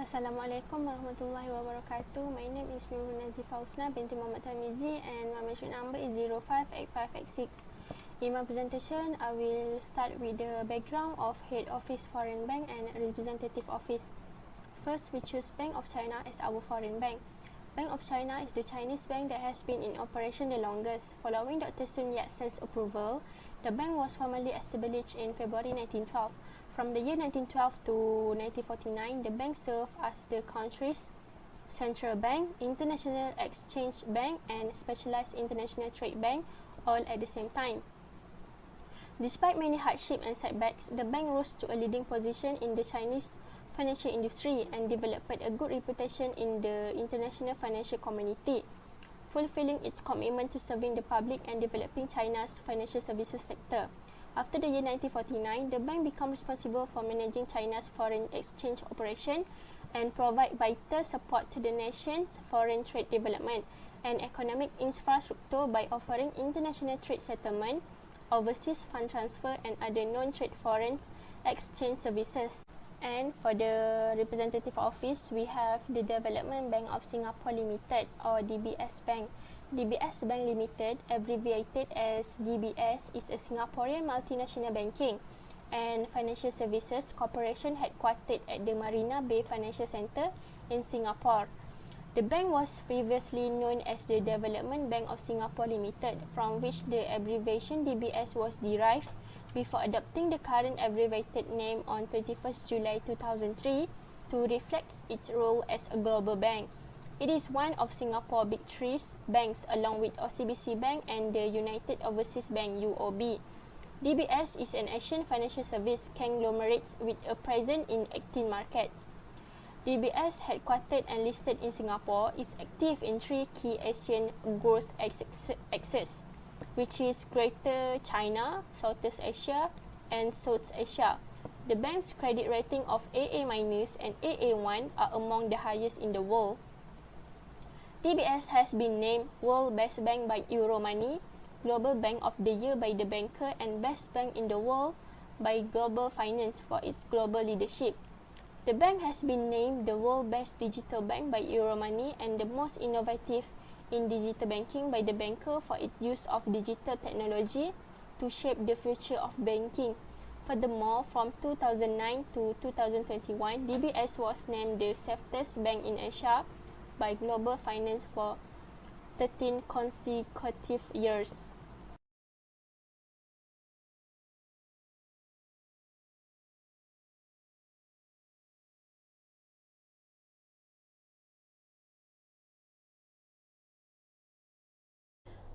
Assalamualaikum warahmatullahi wabarakatuh. My name is Nurul Nazifah Husna binti Muhammad Tamizi and my metric number is 058586. In my presentation, I will start with the background of Head Office Foreign Bank and Representative Office. First, we choose Bank of China as our foreign bank. Bank of China is the Chinese bank that has been in operation the longest. Following Dr. Sun Yat-sen's approval, the bank was formally established in February 1912. From the year 1912 to 1949, the bank served as the country's central bank, international exchange bank, and specialized international trade bank, all at the same time. Despite many hardships and setbacks, the bank rose to a leading position in the Chinese financial industry and developed a good reputation in the international financial community, fulfilling its commitment to serving the public and developing China's financial services sector. After the year 1949, the bank became responsible for managing China's foreign exchange operation and provide vital support to the nation's foreign trade development and economic infrastructure by offering international trade settlement, overseas fund transfer, and other non-trade foreign exchange services. And for the representative office, we have the Development Bank of Singapore Limited or DBS Bank. DBS Bank Limited, abbreviated as DBS, is a Singaporean multinational banking and financial services corporation headquartered at the Marina Bay Financial Centre in Singapore. The bank was previously known as the Development Bank of Singapore Limited, from which the abbreviation DBS was derived, before adopting the current abbreviated name on 21st July 2003 to reflect its role as a global bank. It is one of Singapore's big three banks along with OCBC Bank and the United Overseas Bank UOB. DBS is an Asian financial service conglomerate with a presence in 18 markets. DBS, headquartered and listed in Singapore, is active in three key Asian growth axes, which is Greater China, Southeast Asia, and South Asia. The bank's credit rating of AA- and AA1 are among the highest in the world. DBS has been named World Best Bank by Euromoney, Global Bank of the Year by The Banker, and Best Bank in the World by Global Finance for its global leadership. The bank has been named the World Best Digital Bank by Euromoney and the most innovative in digital banking by The Banker for its use of digital technology to shape the future of banking. Furthermore, from 2009 to 2021, DBS was named the safest bank in Asia by Global Finance for 13 consecutive years.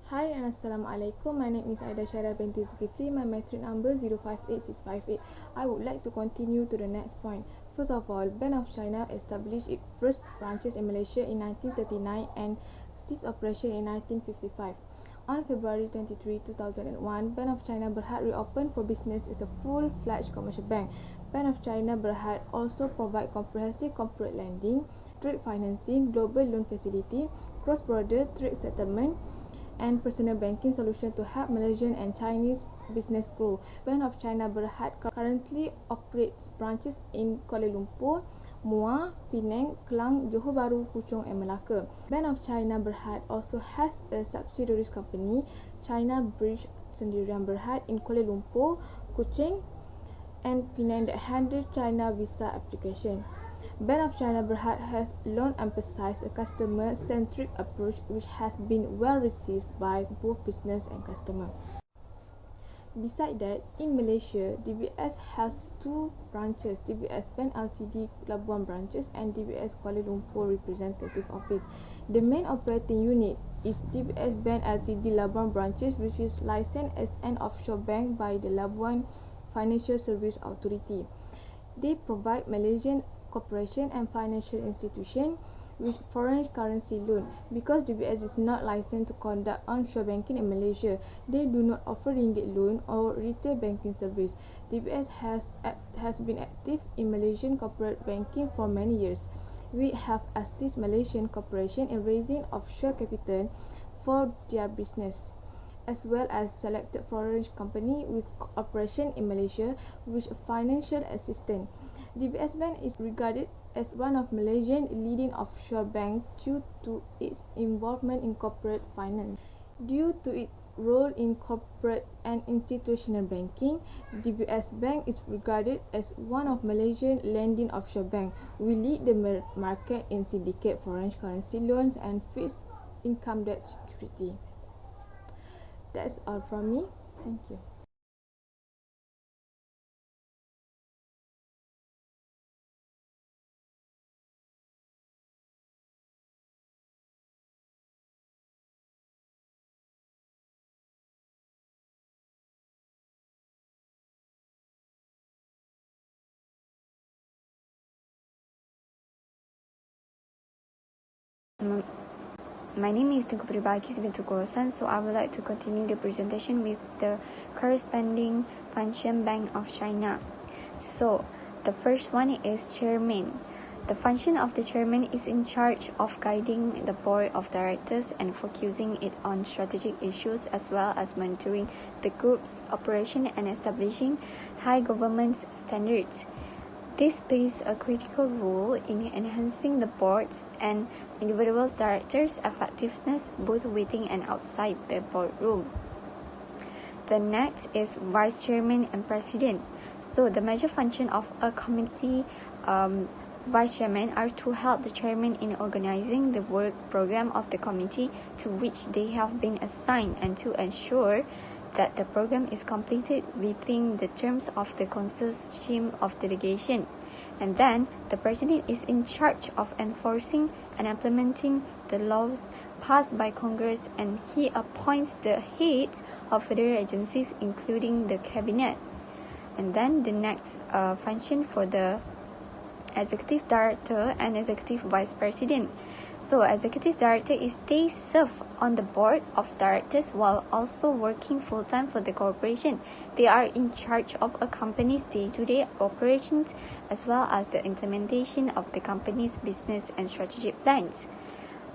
Hi and Assalamualaikum. My name is Aida Syara binti Zulkifli. My metric number 058658. I would like to continue to the next point. First of all, Bank of China established its first branches in Malaysia in 1939 and ceased operation in 1955. On February 23, 2001, Bank of China Berhad reopened for business as a full-fledged commercial bank. Bank of China Berhad also provide comprehensive corporate lending, trade financing, global loan facility, cross-border trade settlement, and personal banking solution to help Malaysian and Chinese business grow. Bank of China Berhad currently operates branches in Kuala Lumpur, Muar, Penang, Klang, Johor Bahru, Puchong, and Melaka. Bank of China Berhad also has a subsidiary company, China Bridge Sendirian Berhad in Kuala Lumpur, Kuching, and Penang that handle China visa application. Bank of China Berhad has long emphasized a customer-centric approach which has been well received by both business and customer. Besides that, in Malaysia, DBS has two branches, DBS Bank Ltd Labuan branches and DBS Kuala Lumpur representative office. The main operating unit is DBS Bank Ltd Labuan branches, which is licensed as an offshore bank by the Labuan Financial Service Authority. They provide Malaysian corporation and financial institution with foreign currency loan. Because DBS is not licensed to conduct onshore banking in Malaysia, they do not offer ringgit loan or retail banking service. DBS has been active in Malaysian corporate banking for many years. We have assisted Malaysian corporation in raising offshore capital for their business, as well as selected foreign company with operation in Malaysia with financial assistance. DBS Bank is regarded as one of Malaysia's leading offshore banks due to its involvement in corporate finance. Due to its role in corporate and institutional banking, DBS Bank is regarded as one of Malaysia's leading offshore banks. We lead the market in syndicate foreign currency loans and fixed income debt security. That's all from me. Thank you. My name is Tengku Peribagis bintu Korosan, so I would like to continue the presentation with the corresponding function Bank of China. So, the first one is chairman. The function of the chairman is in charge of guiding the board of directors and focusing it on strategic issues as well as monitoring the group's operation and establishing high governance standards. This plays a critical role in enhancing the board's and individual directors' effectiveness both within and outside the boardroom. The next is vice chairman and president. So the major function of a committee vice chairman are to help the chairman in organizing the work program of the committee to which they have been assigned and to ensure that the program is completed within the terms of the consortium of delegation. And then, the president is in charge of enforcing and implementing the laws passed by Congress, and he appoints the heads of federal agencies including the cabinet. And then the next function for the executive director and executive vice president. So executive director is they serve on the board of directors while also working full-time for the corporation. They are in charge of a company's day-to-day operations as well as the implementation of the company's business and strategic plans.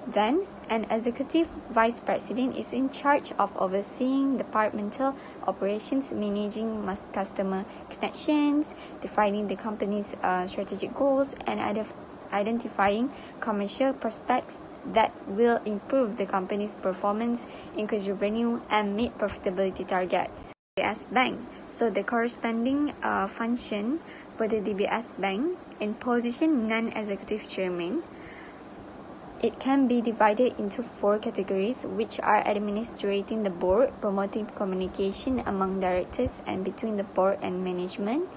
Then, an executive vice president is in charge of overseeing departmental operations, managing customer connections, defining the company's strategic goals, and identifying commercial prospects that will improve the company's performance, increase revenue, and meet profitability targets. DBS Bank. So the corresponding function for the DBS Bank in position non-executive chairman. It can be divided into 4 categories, which are administrating the board, promoting communication among directors and between the board and management,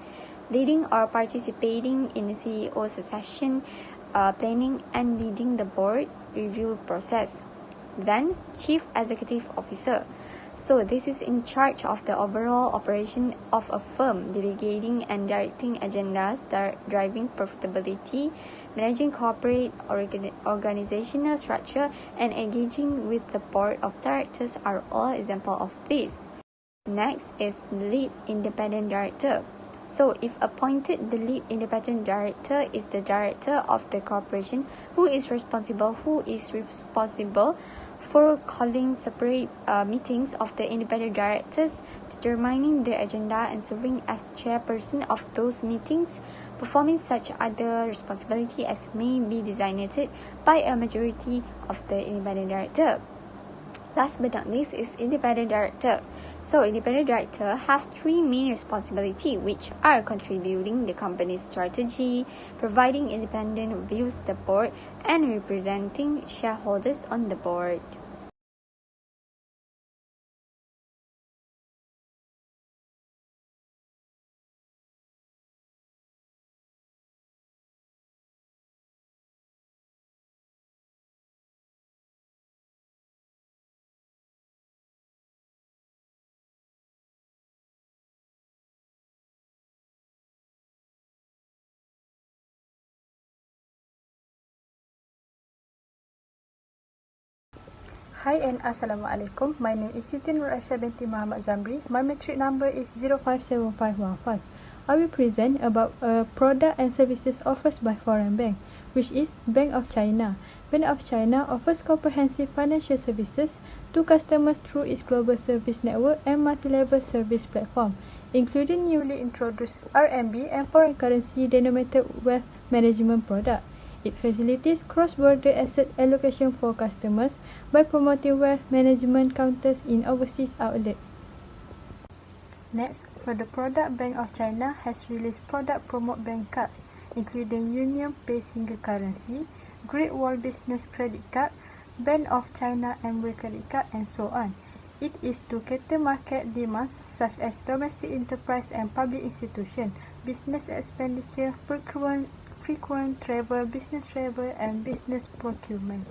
leading or participating in the CEO succession planning, and leading the board review process. Then, Chief Executive Officer. So this is in charge of the overall operation of a firm, delegating and directing agendas, driving profitability, managing corporate organizational structure, and engaging with the board of directors are all examples of this. Next is lead independent director. So if appointed, the lead independent director is the director of the corporation who is responsible for calling separate meetings of the independent directors, determining the agenda and serving as chairperson of those meetings, performing such other responsibility as may be designated by a majority of the independent director. Last but not least is independent director. So independent director have 3 main responsibilities, which are contributing the company's strategy, providing independent views to the board, and representing shareholders on the board. Hi and Assalamualaikum. My name is Siti Nur Aisyah binti Muhammad Zamri. My matric number is 057515. I will present about a product and services offered by foreign bank, which is Bank of China. Bank of China offers comprehensive financial services to customers through its global service network and multi-level service platform, including newly introduced RMB and foreign currency denominated wealth management product. It facilitates cross-border asset allocation for customers by promoting wealth management counters in overseas outlets. Next, for the product, Bank of China has released product promote bank cards, including Union Pay Single Currency, Great Wall Business Credit Card, Bank of China Emerald Credit Card, and so on. It is to cater market demands such as domestic enterprise and public institution, business expenditure, procurement, frequent travel, business travel, and business procurement.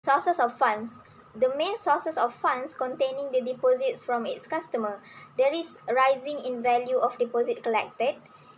Sources of funds. The main sources of funds containing the deposits from its customer. There is rising in value of deposit collected,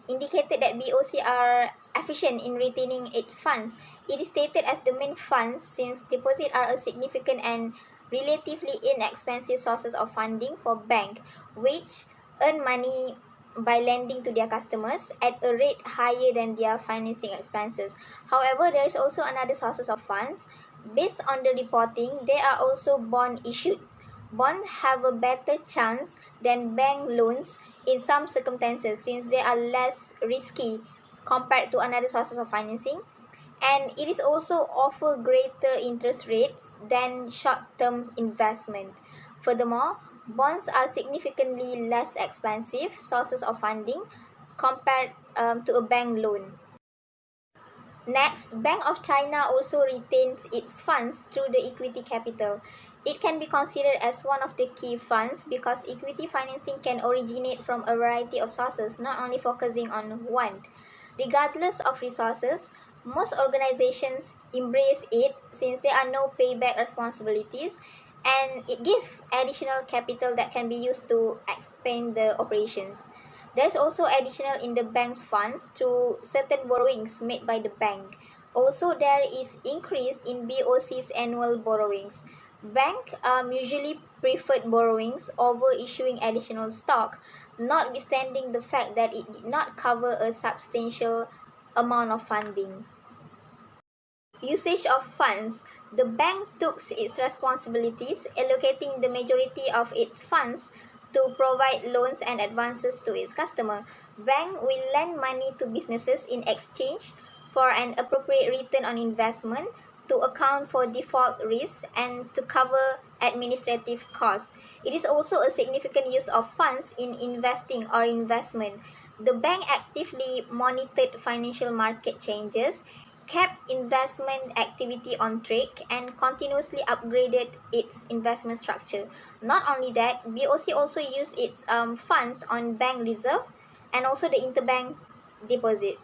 indicated that BOC are efficient in retaining its funds. It is stated as the main funds since deposits are a significant and relatively inexpensive sources of funding for bank, which earn money by lending to their customers at a rate higher than their financing expenses. However, there is also another sources of funds. Based on the reporting, there are also bonds issued. Bonds have a better chance than bank loans in some circumstances since they are less risky compared to another sources of financing, and it is also offer greater interest rates than short-term investment. Furthermore, bonds are significantly less expensive sources of funding compared to a bank loan. Next, Bank of China also retains its funds through the equity capital. It can be considered as one of the key funds because equity financing can originate from a variety of sources, not only focusing on one. Regardless of resources, most organizations embrace it since there are no payback responsibilities, and it gives additional capital that can be used to expand the operations. There's also additional in the bank's funds through certain borrowings made by the bank. Also, there is increase in BOC's annual borrowings. Bank usually preferred borrowings over issuing additional stock, notwithstanding the fact that it did not cover a substantial amount of funding. Usage of funds. The bank took its responsibilities, allocating the majority of its funds to provide loans and advances to its customer. Bank will lend money to businesses in exchange for an appropriate return on investment to account for default risks and to cover administrative costs. It is also a significant use of funds in investing or investment. The bank actively monitored financial market changes, kept investment activity on track, and continuously upgraded its investment structure. Not only that, BOC also used its funds on bank reserve and also the interbank deposit.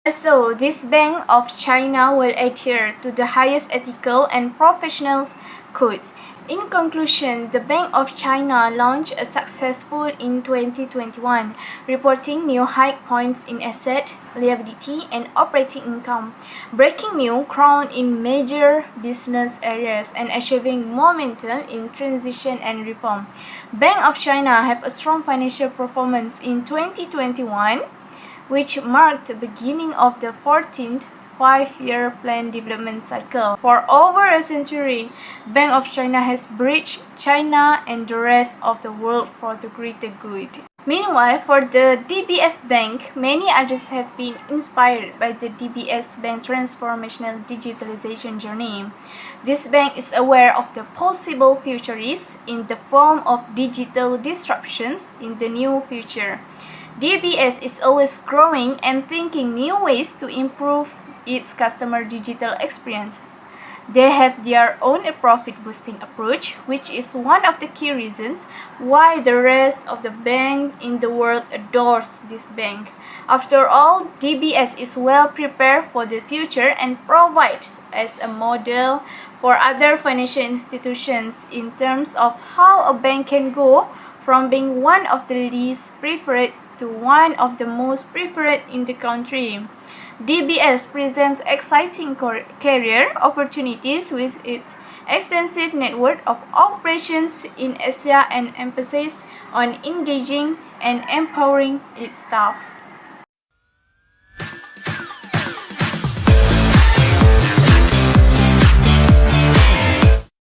So, this Bank of China will adhere to the highest ethical and professional codes. In conclusion, the Bank of China launched a successful in 2021, reporting new high points in asset, liability, and operating income, breaking new ground in major business areas, and achieving momentum in transition and reform. Bank of China have a strong financial performance in 2021, which marked the beginning of the 14th five-year plan development cycle. For over a century, Bank of China has bridged China and the rest of the world for the greater good. Meanwhile, for the DBS Bank, many others have been inspired by the DBS Bank transformational digitalization journey. This bank is aware of the possible future risks in the form of digital disruptions in the new future. DBS is always growing and thinking new ways to improve its customer digital experience. They have their own profit-boosting approach, which is one of the key reasons why the rest of the bank in the world adores this bank. After all, DBS is well prepared for the future and provides as a model for other financial institutions in terms of how a bank can go from being one of the least preferred to one of the most preferred in the country. DBS presents exciting career opportunities with its extensive network of operations in Asia and emphasis on engaging and empowering its staff.